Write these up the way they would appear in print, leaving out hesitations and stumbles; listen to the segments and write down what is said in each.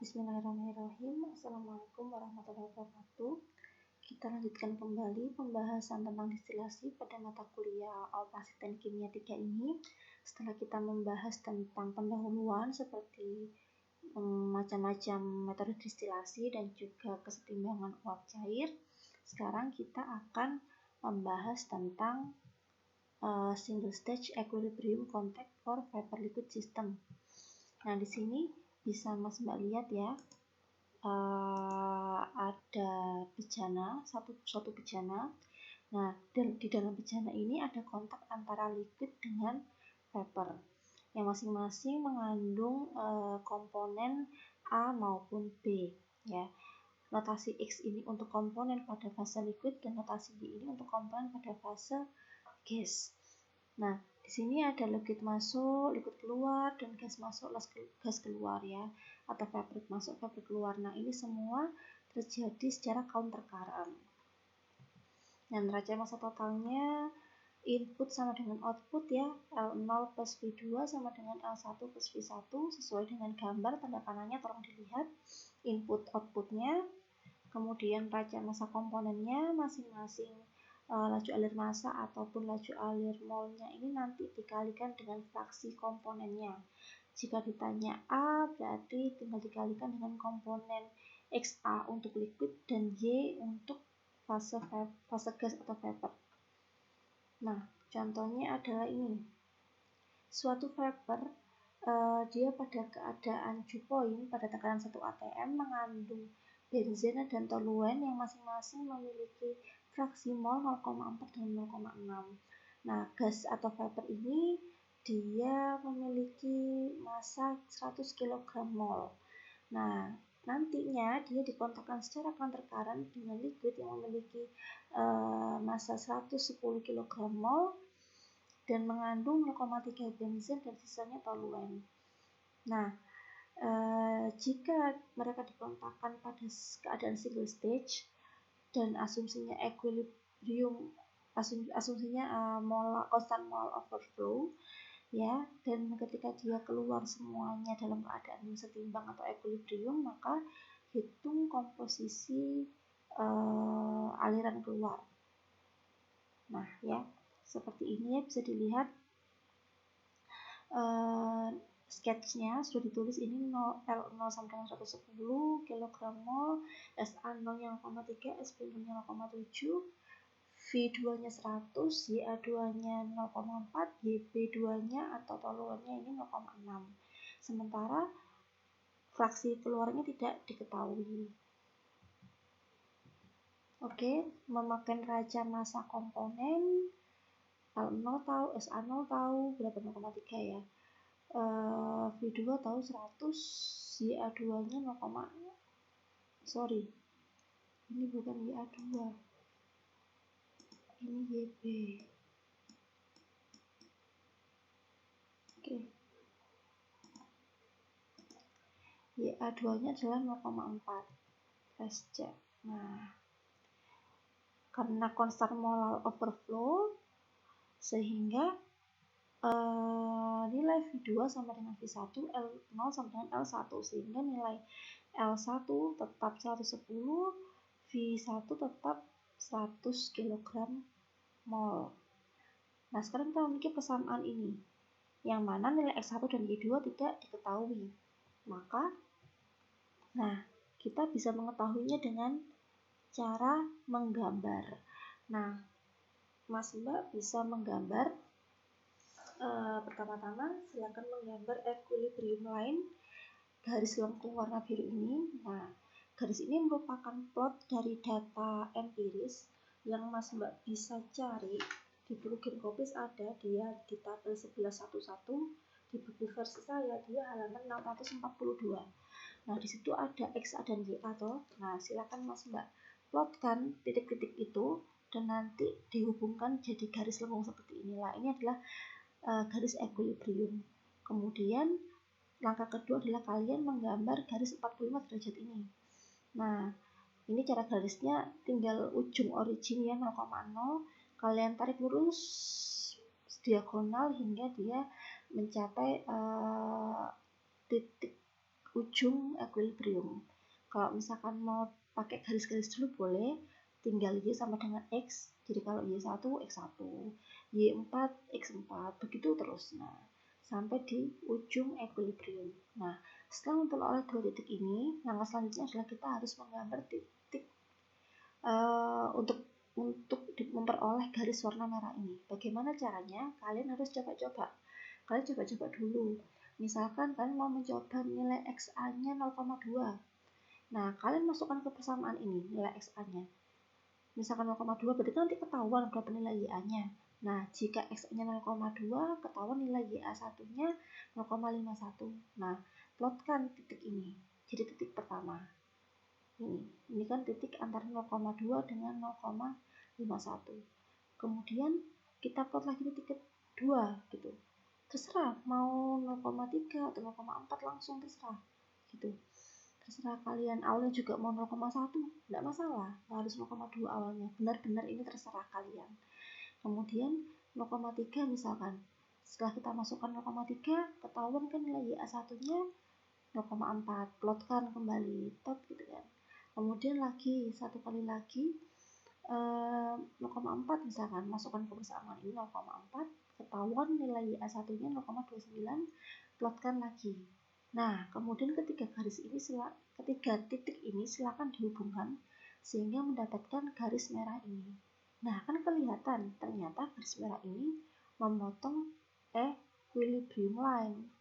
Bismillahirrahmanirrahim. Assalamualaikum warahmatullahi wabarakatuh. Kita lanjutkan kembali pembahasan tentang distilasi pada mata kuliah operasi teknik kimia 3 ini. Setelah kita membahas tentang pendahuluan seperti macam-macam metode distilasi dan juga kesetimbangan uap cair, sekarang kita akan membahas tentang single stage equilibrium contact for vapor liquid system. Nah, di sini bisa Mas Mbak lihat ya, ada bejana, satu bejana. Nah, di dalam bejana ini ada kontak antara liquid dengan vapor yang masing-masing mengandung komponen A maupun B ya. Notasi X ini untuk komponen pada fase liquid dan notasi Y ini untuk komponen pada fase gas. Nah, di sini ada liquid masuk, liquid keluar, dan gas masuk, gas keluar ya, atau vapor masuk, vapor keluar. Nah, ini semua terjadi secara counter current. Dan neraca massa totalnya input sama dengan output ya, L0 plus V2 sama dengan L1 plus V1 sesuai dengan gambar tanda panahnya, tolong dilihat input outputnya. Kemudian neraca massa komponennya masing-masing laju alir massa ataupun laju alir molnya ini nanti dikalikan dengan fraksi komponennya. Jika ditanya A, berarti tinggal dikalikan dengan komponen XA untuk liquid dan Y untuk fase gas atau vapor. Nah, contohnya adalah ini. Suatu vapor dia pada keadaan dew point pada tekanan 1 atm mengandung benzene dan toluen yang masing-masing memiliki fraksi mol 0,4 dan 0,6. Nah, gas atau vapor ini dia memiliki massa 100 kg mol. Nah, nantinya dia dikontakkan secara counter current dengan liquid yang memiliki massa 110 kg mol dan mengandung 0,3 benzen dan sisanya toluen. Nah, jika mereka dikontakkan pada keadaan single stage dan asumsinya equilibrium, asumsinya constant mole overflow ya, dan ketika dia keluar semuanya dalam keadaan setimbang atau equilibrium, maka hitung komposisi aliran keluar. Nah ya, seperti ini ya, bisa dilihat sketchnya sudah ditulis ini L0 sampai dengan 110 kg mol, SA0 nya 0,3, SP0 nya 0,7, V2 nya 100, YA2 nya 0,4, YB2 nya atau toluennya ini 0,6. Sementara fraksi keluarnya tidak diketahui. Oke, memakai neraca massa komponen L0 tahu, SA0 tahu berapa 0,3 ya. V2 tahu 100, YA2 nya 0, sorry, ini bukan YA2, ini YB. Oke, YA2 nya adalah 0,4 fast check. Nah, karena constant molar overflow sehingga nilai V2 sama dengan V1, L0 sama dengan L1, sehingga nilai L1 tetap 110, V1 tetap 100 kg mol. Nah, sekarang kita memiliki persamaan ini, yang mana nilai X1 dan Y2 tidak diketahui. Maka, kita bisa mengetahuinya dengan cara menggambar. Nah, Mas Mbak bisa menggambar. Pertama-tama silakan menggambar equilibrium line garis lengkung warna biru ini. Nah, garis ini merupakan plot dari data empiris yang Mas Mbak bisa cari di buku Ginkgopis, ada dia di tabel 1111, di buku versi saya dia halaman 642. Nah, di situ ada XA dan YA toh. Nah, silakan Mas Mbak plotkan titik-titik itu dan nanti dihubungkan jadi garis lengkung seperti inilah. Ini adalah garis equilibrium. Kemudian langkah kedua adalah kalian menggambar garis 45 derajat ini. Nah, ini cara garisnya, tinggal ujung origin ya 0,0, kalian tarik lurus diagonal hingga dia mencapai titik ujung equilibrium. Kalau misalkan mau pakai garis-garis dulu boleh, tinggal Y sama dengan X. Jadi kalau Y1, X1, Y4, X4, begitu terus. Nah, sampai di ujung equilibrium. Nah, setelah memperoleh dua titik ini, langkah selanjutnya adalah kita harus menggambar titik untuk memperoleh garis warna merah ini. Bagaimana caranya? Kalian harus coba-coba. Kalian coba-coba dulu. Misalkan kalian mau mencoba nilai XA-nya 0,2. Nah, kalian masukkan ke persamaan ini nilai XA-nya. Misalkan 0,2 berarti nanti ketahuan berapa nilai YA-nya. Nah, jika XA-nya 0,2, ketahuan nilai YA1-nya 0,51. Nah, plotkan titik ini. Jadi titik pertama. Ini kan titik antara 0,2 dengan 0,51. Kemudian kita plot lagi titik kedua gitu. Terserah mau 0,3 atau 0,4 langsung terserah gitu. Terserah kalian. Awalnya juga mau 0,1 enggak masalah, nggak harus 0,2 awalnya. Benar-benar ini terserah kalian. Kemudian 0,3 misalkan. Setelah kita masukkan 0,3, ketahuan kan nilai YA1-nya 0,4. Plotkan kembali, top gitu kan. Kemudian lagi satu kali lagi 0,4 misalkan, masukkan ke persamaan ini 0,4, ketahuan nilai YA1-nya 0,29, plotkan lagi. Nah, kemudian ketiga titik ini silakan dihubungkan sehingga mendapatkan garis merah ini. Nah, kan kelihatan ternyata garis merah ini memotong equilibrium line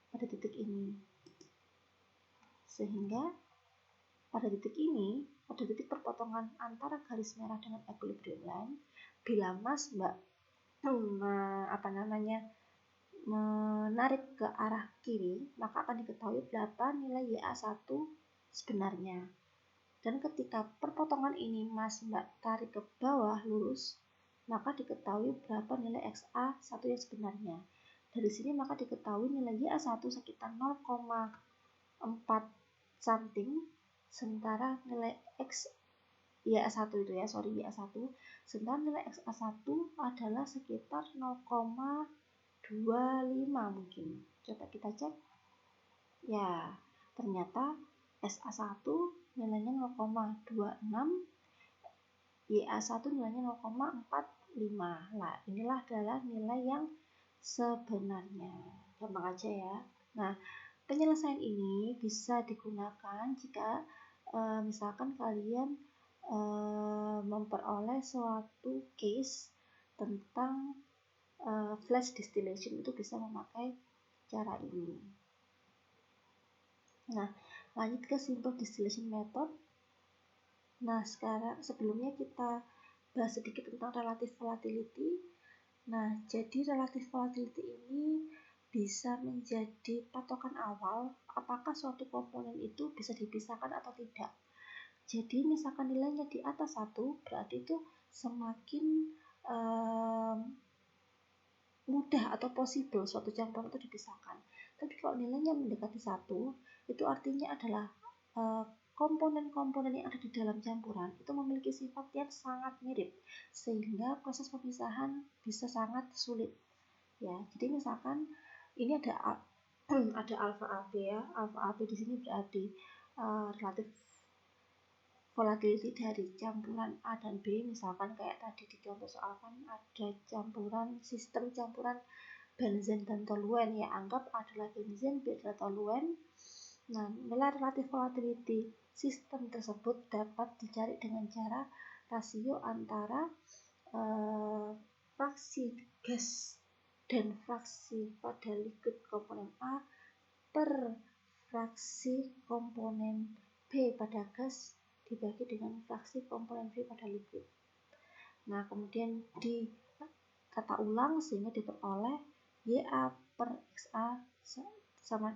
pada titik ini. Sehingga pada titik ini, pada titik perpotongan antara garis merah dengan equilibrium line, bila Mbak menarik ke arah kiri, maka akan diketahui berapa nilai YA1 sebenarnya. Dan ketika perpotongan ini Mbak tarik ke bawah lurus, maka diketahui berapa nilai XA1 yang sebenarnya. Dari sini maka diketahui nilai YA1 sekitar 0,4 something, sementara nilai YA1 itu ya, YA1, sementara nilai XA1 adalah sekitar 0,25 mungkin. Coba kita cek. Ya, ternyata SA1 nilainya 0,26, YA1 nilainya 0,45. Nah, inilah adalah nilai yang sebenarnya. Gampang aja ya. Nah, penyelesaian ini bisa digunakan jika misalkan kalian memperoleh suatu case tentang flash distillation, itu bisa memakai cara ini. Nah, lanjut ke simple distillation method. Nah, sekarang sebelumnya kita bahas sedikit tentang relative volatility. Nah, jadi relative volatility ini bisa menjadi patokan awal apakah suatu komponen itu bisa dipisahkan atau tidak. Jadi misalkan nilainya di atas 1, berarti itu semakin mudah atau possible suatu campuran itu dipisahkan. Tapi kalau nilainya mendekati 1, itu artinya adalah komponen-komponen yang ada di dalam campuran itu memiliki sifat yang sangat mirip, sehingga proses pemisahan bisa sangat sulit. Ya, jadi misalkan ini ada alfa AB ya. Alfa AB di sini berarti relatif volatility dari campuran A dan B. Misalkan kayak tadi di contoh soal kan ada sistem campuran benzen dan toluen, ya anggap adalah benzen, B adalah toluen. Nah, nilai relatif volatility sistem tersebut dapat dicari dengan cara rasio antara fraksi gas dan fraksi pada liquid komponen A per fraksi komponen B pada gas dibagi dengan fraksi komponen B pada liquid. Nah, kemudian ditata ulang sehingga diperoleh YA per XA sama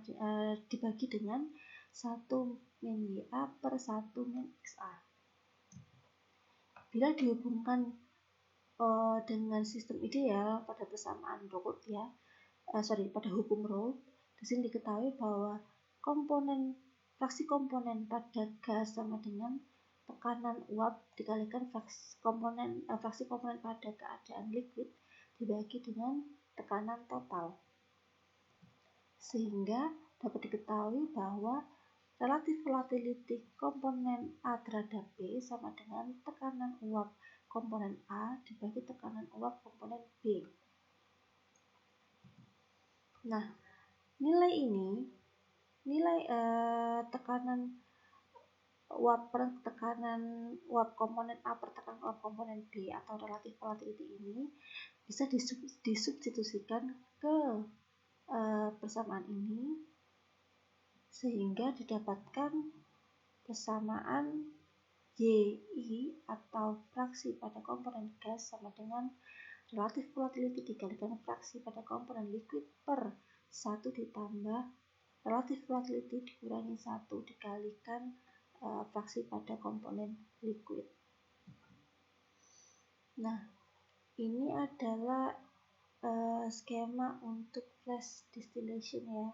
dibagi dengan 1 min YA per 1 min XA. Bila dihubungkan dengan sistem ideal pada persamaan Raoult ya, pada hukum Raoult, di sini diketahui bahwa fraksi komponen pada gas sama dengan tekanan uap dikalikan fraksi komponen pada keadaan liquid dibagi dengan tekanan total, sehingga dapat diketahui bahwa relative volatility komponen A terhadap B sama dengan tekanan uap komponen A dibagi tekanan uap komponen B. Nah, nilai tekanan uap komponen A per tekanan uap komponen B atau relative volatility ini bisa disubstitusikan ke persamaan ini sehingga didapatkan persamaan YI atau fraksi pada komponen gas sama dengan relative volatility dikalikan fraksi pada komponen liquid per 1 ditambah relative volatility dikurangi 1 dikalikan fraksi pada komponen liquid. Nah, ini adalah skema untuk flash distillation ya.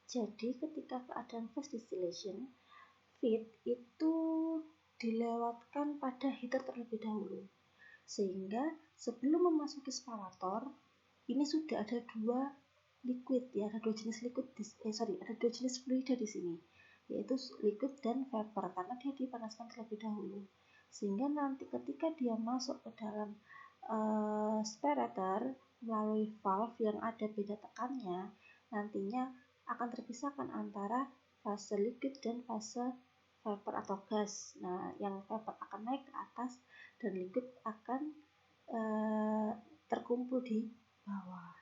Jadi ketika keadaan flash distillation, feed itu dilewatkan pada heater terlebih dahulu, sehingga sebelum memasuki sparator ini sudah ada dua liquid ya, ada dua jenis fluida di sini, yaitu liquid dan vapor karena dia dipanaskan terlebih dahulu, sehingga nanti ketika dia masuk ke dalam sparator melalui valve yang ada beda tekannya, nantinya akan terpisahkan antara fase liquid dan fase vapor atau gas. Nah, yang vapor akan naik ke atas dan liquid akan terkumpul di bawah.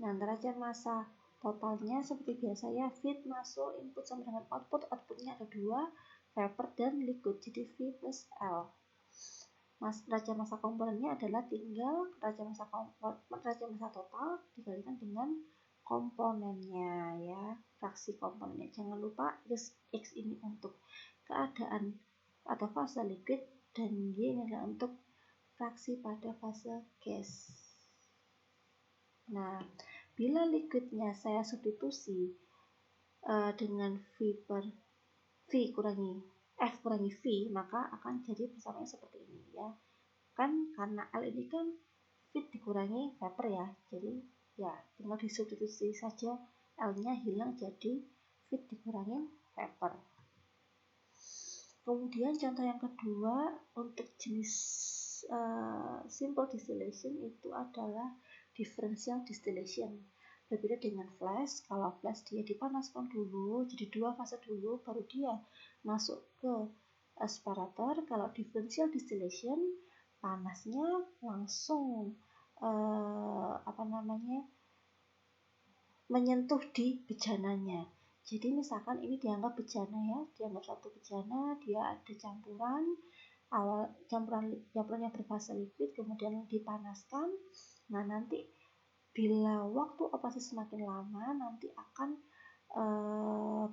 Nah, neraca massa totalnya seperti biasa ya, feed masuk, input sama dengan output, outputnya ada dua, vapor dan liquid, jadi V plus L. Neraca massa komponennya adalah tinggal neraca massa total dikalikan dengan komponennya ya, fraksi komponennya. Jangan lupa X ini untuk keadaan atau fase liquid dan Y ini adalah untuk fraksi pada fase gas. Nah, bila liquidnya saya substitusi dengan V kurangi F kurangi V, maka akan jadi persamaannya seperti ini ya. Kan karena L ini kan feed dikurangi vapor ya, jadi ya tinggal disubstitusi saja, L-nya hilang jadi feed dikurangi vapor. Kemudian contoh yang kedua untuk jenis simple distillation itu adalah differential distillation. Berbeda dengan flash, kalau flash dia dipanaskan dulu, jadi dua fase dulu baru dia masuk ke asparator. Kalau differential distillation panasnya langsung menyentuh di bejananya. Jadi misalkan ini dianggap bejana ya, dianggap satu bejana, dia ada campurannya berfase liquid, kemudian dipanaskan. Nah, nanti bila waktu operasi semakin lama nanti akan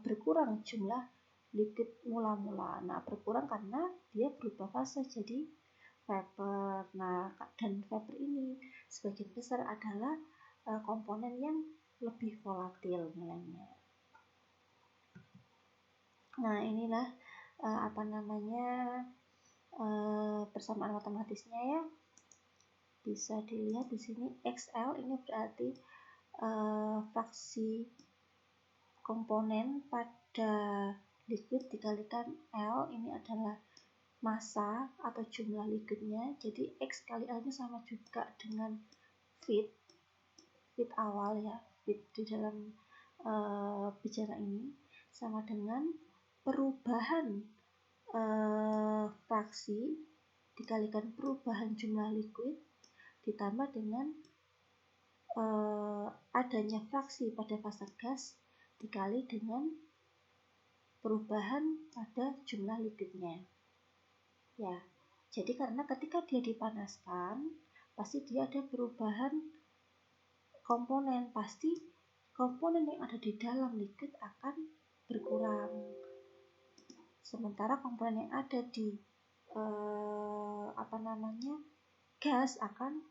berkurang jumlah liquid mula-mula. Nah, berkurang karena dia berubah fase jadi vapor. Nah, dan vapor ini sebagian besar adalah komponen yang lebih volatil nilainya. Nah, inilah persamaan matematisnya ya. Bisa dilihat di sini XL ini berarti fraksi komponen pada liquid dikalikan L ini adalah massa atau jumlah liquidnya. Jadi X kali L nya sama juga dengan feed awal ya, feed di dalam bejana ini sama dengan perubahan fraksi dikalikan perubahan jumlah liquid ditambah dengan adanya fraksi pada fase gas dikali dengan perubahan pada jumlah liquidnya ya. Jadi karena ketika dia dipanaskan pasti dia ada perubahan komponen, pasti komponen yang ada di dalam liquid akan berkurang, sementara komponen yang ada di gas akan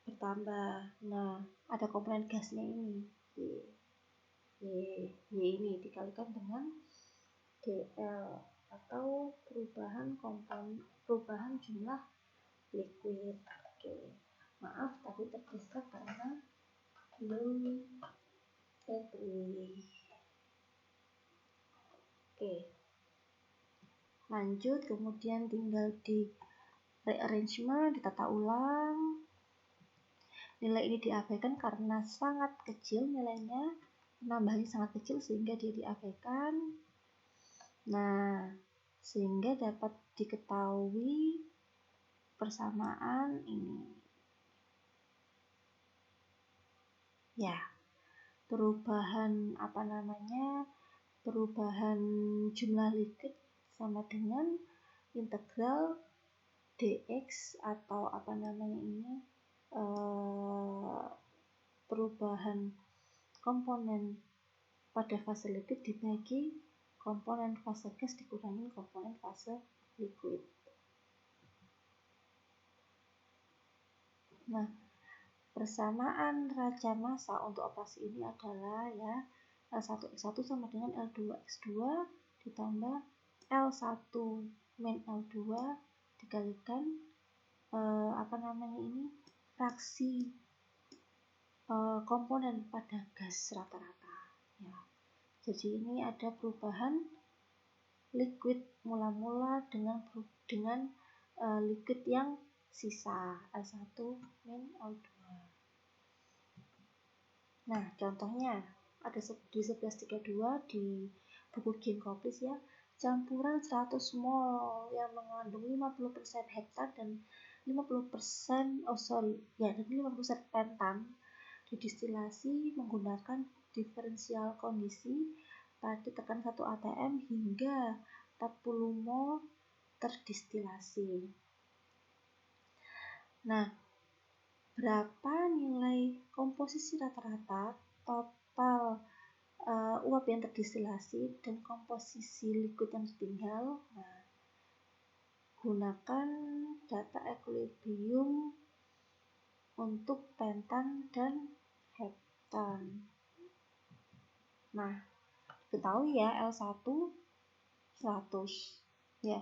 bertambah. Nah, ada komponen gasnya ini Y ini dikalikan dengan DL atau perubahan jumlah liquid. Oke. Maaf tadi terdesak karena belum Oke, lanjut, kemudian tinggal di rearrangement, ditata ulang. Nilai ini diabaikan karena sangat kecil nilainya, penambahannya sangat kecil sehingga dia diabaikan. Nah, sehingga dapat diketahui persamaan ini. Ya, perubahan perubahan jumlah liquid sama dengan integral dx atau perubahan komponen pada fase liquid dibagi komponen fase gas dikurangi komponen fase liquid. Nah, persamaan raja massa untuk operasi ini adalah ya L1X1 sama dengan L2X2 ditambah L1 min L2 dikalikan fraksi komponen pada gas rata-rata ya. Jadi ini ada perubahan liquid mula-mula dengan liquid yang sisa L1 min L2. Nah, contohnya ada di 1132 di buku Ginkoplis ya, campuran 100 mol yang mengandung 50% heptan dan 50% pentan didistilasi menggunakan diferensial kondisi pada tekanan 1 atm hingga 40 mol terdistilasi. Nah, berapa nilai komposisi rata-rata total uap yang terdistilasi dan komposisi liquid yang tertinggal? Nah, gunakan data equilibrium untuk pentan dan heptan. Nah, ketahui ya L1 100 ya,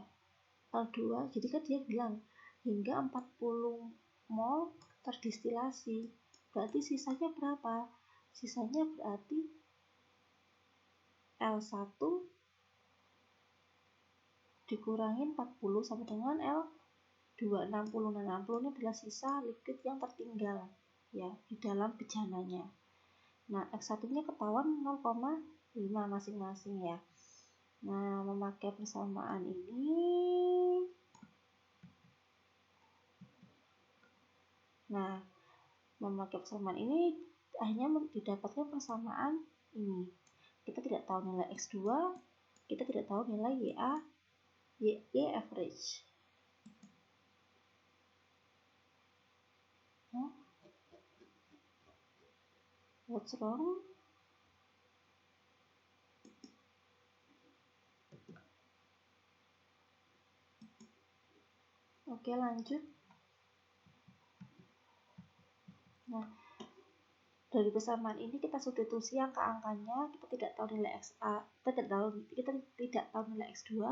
L2 jadi kan dia bilang hingga 40 mol terdistilasi, berarti sisanya berapa? Sisanya berarti L1 dikurangin 40 sama dengan L2 60. Nah, 60 ini adalah sisa liquid yang tertinggal ya di dalam bejananya. Nah, X1 nya ketahuan 0,5 masing-masing ya. Nah, memakai persamaan ini akhirnya didapatkan persamaan ini. Kita tidak tahu nilai X2, kita tidak tahu nilai Y average. What's wrong? Oke, lanjut. Nah, dari persamaan ini kita substitusi angka-angkanya, kita tidak tahu nilai XA, kita tidak tahu nilai X2,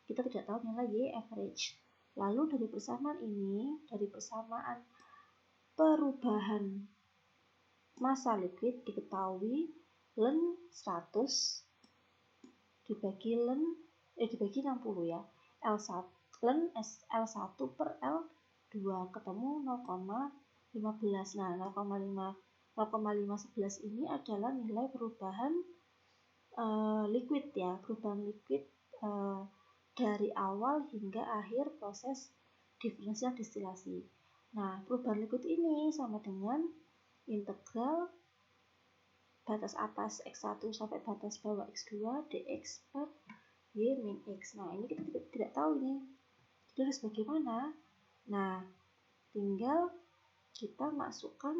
kita tidak tahu nilai Y average. Lalu dari persamaan ini, dari persamaan perubahan massa liquid diketahui ln 100 dibagi 60 ya. ln L1 per L2 ketemu 0,15. Nah, 0,511 ini adalah nilai perubahan liquid ya, perubahan liquid dari awal hingga akhir proses diferensial distilasi. Nah, perubahan liquid ini sama dengan integral batas atas X1 sampai batas bawah X2 dx per Y min X. Nah, ini kita tidak tahu ini. Jadi harus bagaimana? Nah, tinggal kita masukkan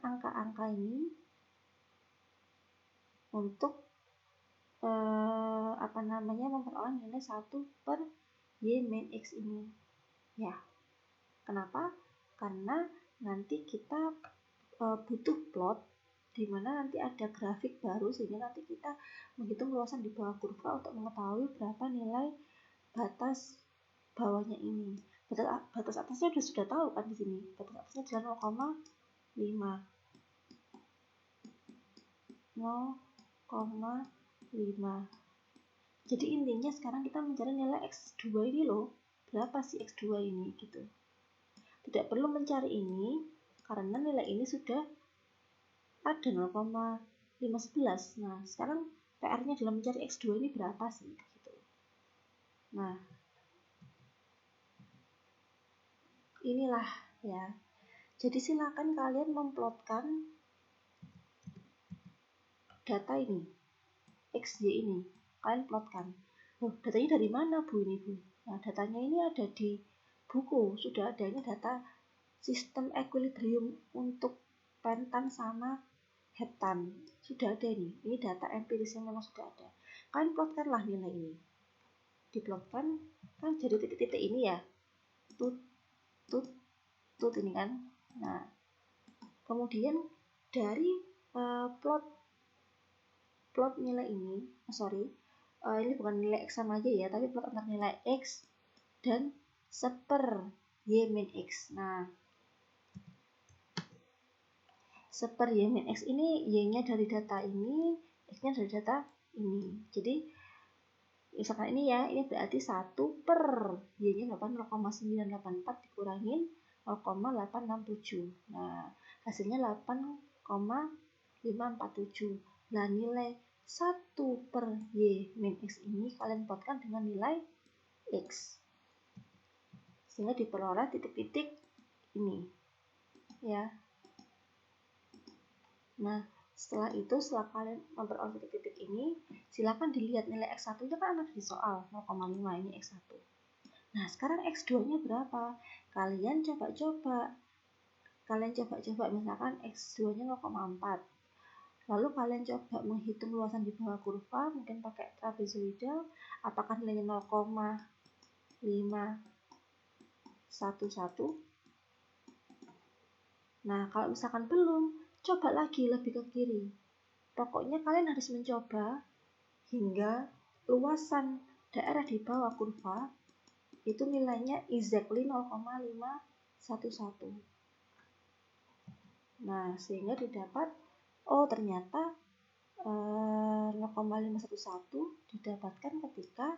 angka-angka ini untuk memperoleh nilai 1 per Y min X ini. Ya. Kenapa? Karena nanti kita butuh plot di mana nanti ada grafik baru sehingga nanti kita menghitung luasan di bawah kurva untuk mengetahui berapa nilai batas bawahnya ini. Batas atasnya sudah tahu kan di sini. Batas atasnya adalah Jadi intinya sekarang kita mencari nilai X2 ini loh, berapa sih X2 ini gitu. Tidak perlu mencari ini karena nilai ini sudah ada 0,511. Nah, sekarang PR-nya dalam mencari X2 ini berapa sih gitu. Nah, inilah ya. Jadi silakan kalian memplotkan data ini, XY ini. Kalian plotkan. Datanya dari mana Bu ini Bu? Nah, datanya ini ada di buku, sudah ada ini data sistem equilibrium untuk pentan sama heptan. Sudah ada ini data empirisnya memang sudah ada. Kalian plotkanlah nilai ini. Diplotkan kan jadi titik-titik ini ya. Tut ini kan. Nah, kemudian dari plot nilai ini, ini bukan nilai X sama aja ya, tapi plot antar nilai X dan seper Y min X. Nah, seper Y min X ini Y-nya dari data ini, X-nya dari data ini. Jadi, misalkan ini ya, ini berarti 1 per Y-nya 0,984 dikurangin 0,867. Nah, hasilnya 8,547. Nah, nilai 1 per Y min X ini kalian plotkan dengan nilai X. Sehingga diperoleh titik-titik ini. Ya. Nah, setelah kalian memperoleh titik-titik ini, silakan dilihat nilai X1 itu kan ada di soal 0,5 ini X1. Nah, sekarang X2-nya berapa? Kalian coba-coba misalkan X2-nya 0,4. Lalu kalian coba menghitung luasan di bawah kurva, mungkin pakai trapezoidal, apakah nilainya 0,511. Nah, kalau misalkan belum, coba lagi lebih ke kiri. Pokoknya kalian harus mencoba hingga luasan daerah di bawah kurva itu nilainya exactly 0,511. Nah, sehingga didapat ternyata 0,511 didapatkan ketika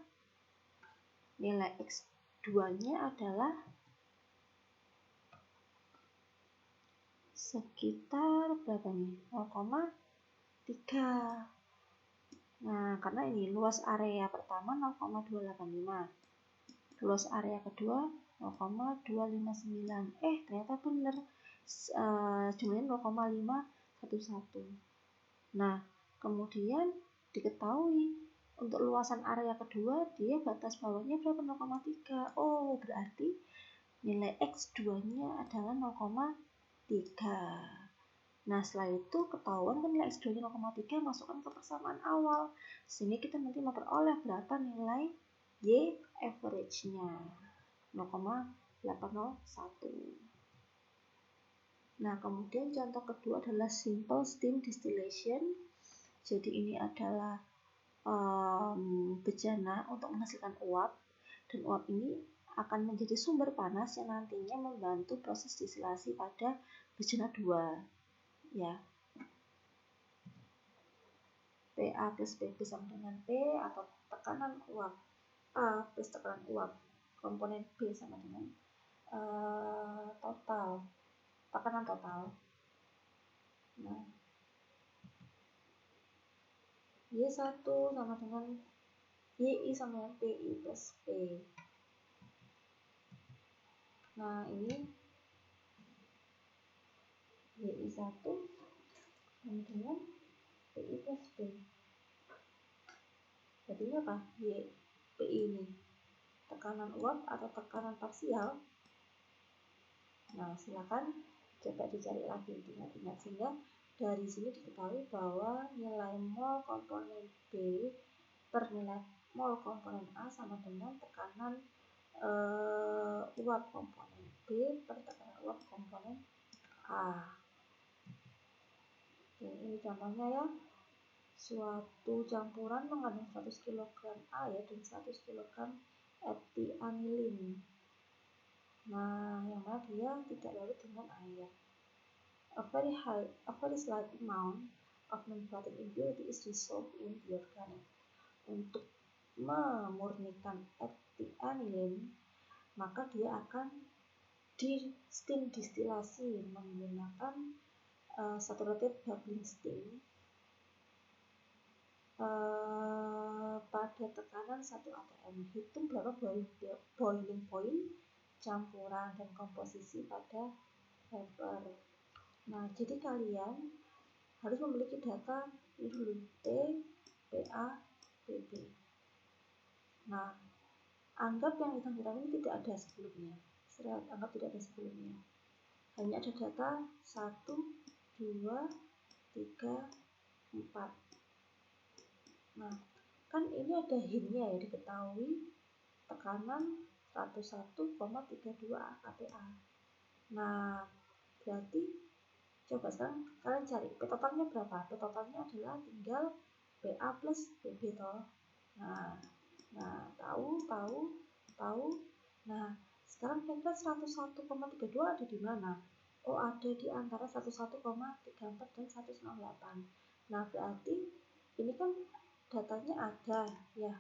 nilai X2-nya adalah sekitar berapa nih? 0,3. Nah, karena ini luas area pertama 0,285. Luas area kedua 0,259. Ternyata benar. Jumlahnya 0,511. Nah, kemudian diketahui untuk luasan area kedua dia batas bawahnya berapa? 0,3. Berarti nilai X2-nya adalah 0,3. Nah, setelah itu ketahuan kan nilai X2-nya 0,3, masukkan ke persamaan awal. Sehingga kita nanti memperoleh berapa nilai Y average-nya. 0,801. Nah, kemudian contoh kedua adalah simple steam distillation. Jadi ini adalah bejana untuk menghasilkan uap, dan uap ini akan menjadi sumber panas yang nantinya membantu proses distilasi pada bejana 2. Ya. PA plus BP sama dengan P, atau tekanan uap A plus tekanan uap komponen B sama dengan tekanan total. Nah, Y1 sama dengan YI sama dengan PI plus P. Nah, ini YI1 sama dengan PI plus P. Berarti apa? PI ini tekanan uap atau tekanan parsial. Nah, silakan coba dicari lagi, ingat-ingat, sehingga dari sini diketahui bahwa nilai mol komponen B per nilai mol komponen A sama dengan tekanan uap komponen B per tekanan uap komponen A. Dan ini contohnya ya, suatu campuran mengandung 100 kg air dan 100 kg etianilin. Nah, yang mana dia tidak larut dengan air. a very slight amount of non-protein impurity is dissolved in the organic. Untuk memurnikan ethylene, maka dia akan steam distilasi menggunakan saturated bubbling steam pada tekanan 1 atm. Hitung berapa boiling point, campuran, dan komposisi pada vapor. Nah, jadi kalian harus memiliki data ini dulu, T, PA, PB. Nah, anggap yang hitam-hitam ini tidak ada sebelumnya. Anggap tidak ada sebelumnya. Hanya ada data 1, 2, 3, 4. Nah, kan ini ada hintnya ya, diketahui tekanan 101,32 kPa. Nah, berarti coba sekarang kalian cari P totalnya berapa? P totalnya adalah tinggal PA plus PB toh. Nah, tahu. Nah, sekarang kira-kira 101,32 ada di mana? Oh, ada di antara 11,34 dan 198. Nah, berarti ini kan datanya ada ya.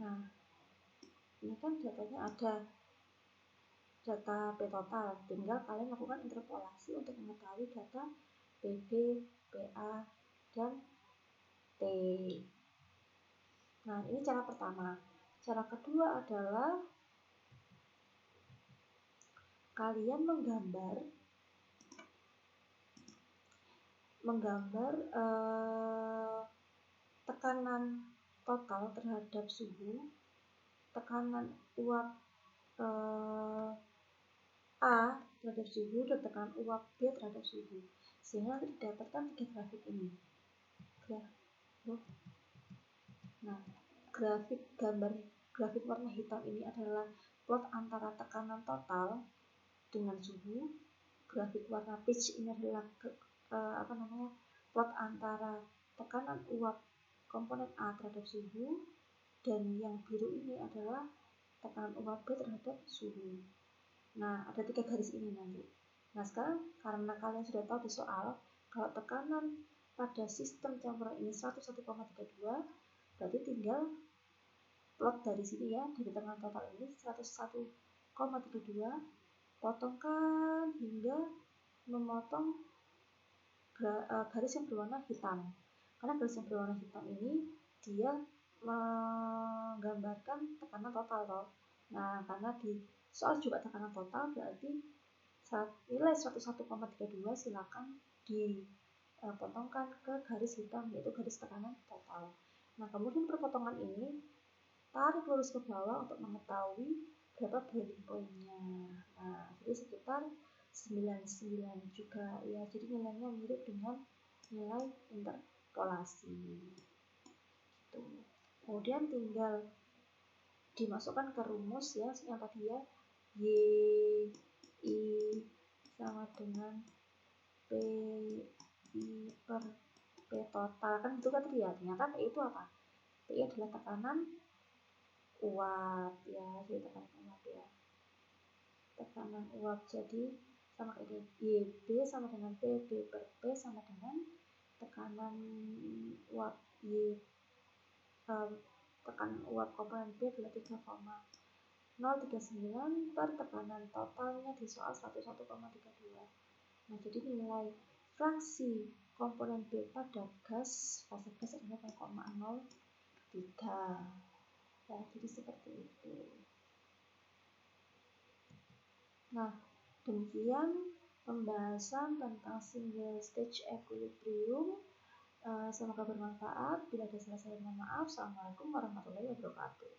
Nah, ini kan datanya ada, data P total. Tinggal kalian lakukan interpolasi untuk mengetahui data PB, PA, dan T. Nah, ini cara pertama. Cara kedua adalah kalian menggambar tekanan total terhadap suhu, tekanan uap A terhadap suhu, dan tekanan uap B terhadap suhu, sehingga didapatkan 3 grafik ini. Nah, grafik warna hitam ini adalah plot antara tekanan total dengan suhu. Grafik warna peach ini adalah plot antara tekanan uap komponen A terhadap suhu, dan yang biru ini adalah tekanan uap B terhadap suhu. Nah, ada 3 garis ini nanti. Nah, sekarang karena kalian sudah tahu di soal kalau tekanan pada sistem campuran ini 101,32, berarti tinggal plot dari sini ya, dari tekanan total ini 101,32, potongkan hingga memotong garis yang berwarna hitam. Karena garis yang berwarna hitam ini dia menggambarkan tekanan total toh. Nah, karena di soal juga tekanan total, berarti nilai 101,32 silakan dipotongkan ke garis hitam, yaitu garis tekanan total. Nah, kemudian perpotongan ini tarik lurus ke bawah untuk mengetahui berapa boiling point-nya. Nah, jadi sekitar 99 juga ya, jadi nilainya mirip dengan nilai interpolasi gitu. Kemudian tinggal dimasukkan ke rumus ya, yang tadi ya, Y I sama dengan PI per P total, kan itu kan tadi ya. Ternyata P itu apa? P adalah tekanan uap ya, jadi tekanan uap ya, tekanan uap. Jadi sama kayak YB sama dengan PB per P sama dengan tekanan uap tekanan uap komponen B adalah 3,039 per tekanan totalnya di soal 101,32. Nah, jadi nilai fraksi komponen B pada gas, fase gas adalah 0,03. Ya, jadi seperti itu. Nah, demikian pembahasan tentang single stage equilibrium. Semoga bermanfaat. Bila ada salah-salah, mohon maaf. Assalamualaikum warahmatullahi wabarakatuh.